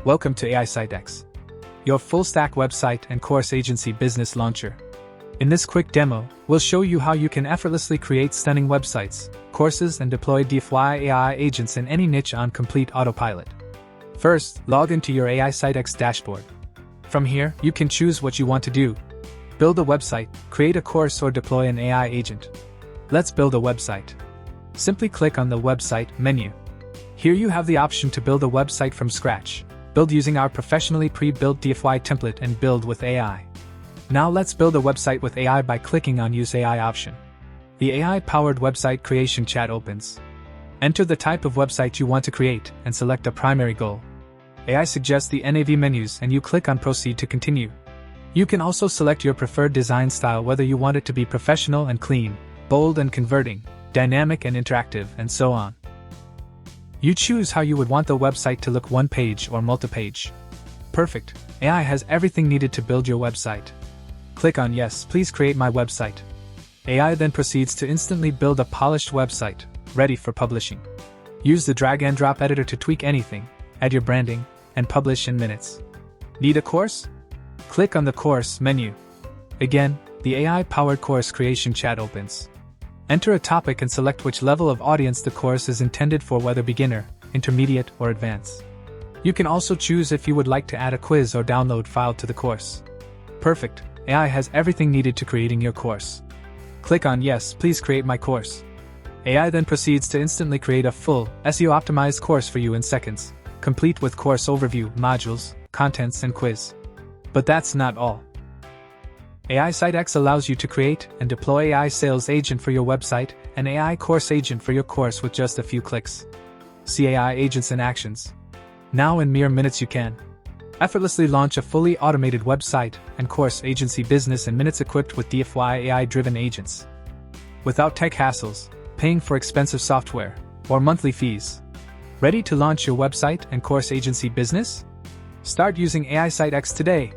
Welcome to AISiteX, your full-stack website and course agency business launcher. In this quick demo, we'll show you how you can effortlessly create stunning websites, courses, and deploy DeFi AI agents in any niche on complete autopilot. First, log into your AISiteX dashboard. From here, you can choose what you want to do. Build a website, create a course, or deploy an AI agent. Let's build a website. Simply click on the Website menu. Here you have the option to build a website from scratch. Build using our professionally pre-built DeFi template and build with AI. Now let's build a website with AI by clicking on Use AI option. The AI-powered website creation chat opens. Enter the type of website you want to create and select a primary goal. AI suggests the NAV menus and you click on Proceed to continue. You can also select your preferred design style, whether you want it to be professional and clean, bold and converting, dynamic and interactive, and so on. You choose how you would want the website to look, one page or multi-page. Perfect. AI has everything needed to build your website. Click on Yes, please create my website. AI then proceeds to instantly build a polished website, ready for publishing. Use the drag and drop editor to tweak anything, add your branding, and publish in minutes. Need a course? Click on the Course menu. Again, the AI-powered course creation chat opens. Enter a topic and select which level of audience the course is intended for, whether beginner, intermediate, or advanced. You can also choose if you would like to add a quiz or download file to the course. Perfect. AI has everything needed to creating your course. Click on Yes, please create my course. AI then proceeds to instantly create a full, SEO-optimized course for you in seconds, complete with course overview, modules, contents, and quiz. But that's not all. AISiteX allows you to create and deploy AI sales agent for your website and AI course agent for your course with just a few clicks. See AI agents in actions. Now in mere minutes you can effortlessly launch a fully automated website and course agency business in minutes, equipped with DeFi AI-driven agents. Without tech hassles, paying for expensive software, or monthly fees. Ready to launch your website and course agency business? Start using AISiteX today.